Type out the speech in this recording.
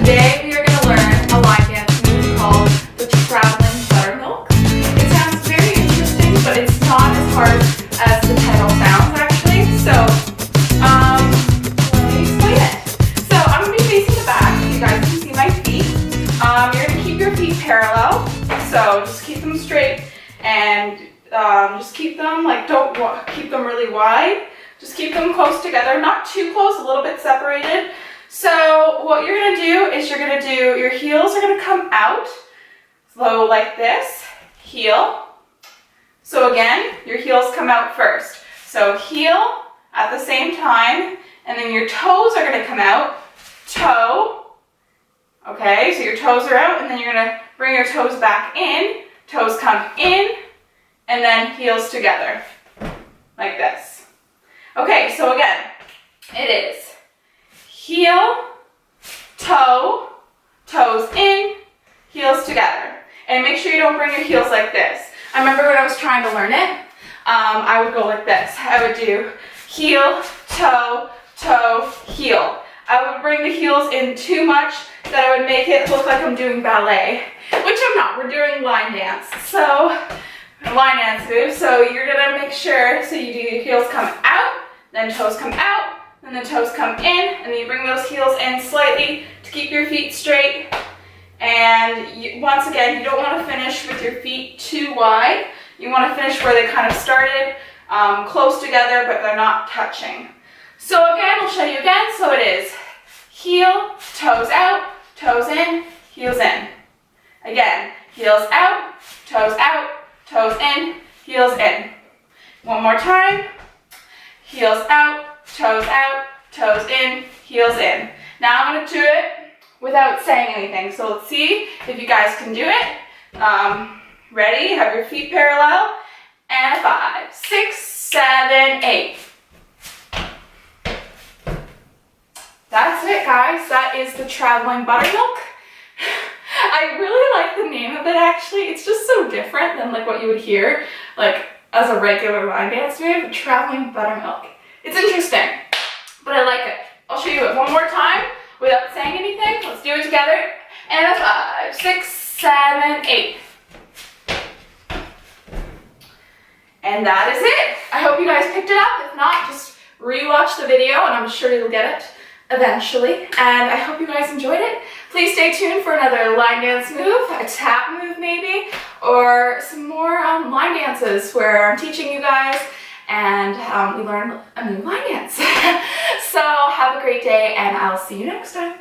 Today we are going to learn a line dance move called the traveling buttermilk. It sounds very interesting, but it's not as hard as the title sounds actually. So, let me explain it. So I'm going to be facing the back so you guys can see my feet. You're going to keep your feet parallel. So just keep them straight and just keep them, don't keep them really wide. Just keep them close together, not too close, a little bit separated. So what you're going to do is your heels are going to come out, slow like this, heel. So again, your heels come out first. So heel at the same time, and then your toes are going to come out, toe. Okay, so your toes are out, and then you're going to bring your toes back in, toes come in, and then heels together, like this. Okay, so again, it is heel, toe, toes in, heels together. And make sure you don't bring your heels like this. I remember when I was trying to learn it, I would go like this. I would do heel, toe, toe, heel. I would bring the heels in too much that I would make it look like I'm doing ballet, which I'm not. We're doing line dance. So, line dance move. So you're gonna make sure, so you do your heels come out, then toes come out, and the toes come in, and then you bring those heels in slightly to keep your feet straight. And once again, you don't want to finish with your feet too wide. You want to finish where they kind of started, close together, but they're not touching. So again, we'll show you again. So it is heel, toes out, toes in, heels in. Again, heels out, toes in, heels in. One more time. Heels out, toes in, heels in. Now I'm going to do it without saying anything. So let's see if you guys can do it. Ready? Have your feet parallel. And 5, 6, 7, 8. That's it, guys. That is the traveling buttermilk. I really like the name of it actually. It's just so different than what you would hear as a regular line dance move, traveling buttermilk. It's interesting, but I like it. I'll show you it one more time without saying anything. Let's do it together. And 5, 6, 7, 8. And that is it. I hope you guys picked it up. If not, just rewatch the video and I'm sure you'll get it eventually. And I hope you guys enjoyed it. Please stay tuned for another line dance move, a tap move maybe, or some more line dances where I'm teaching you guys and we learn a new line dance. So have a great day and I'll see you next time.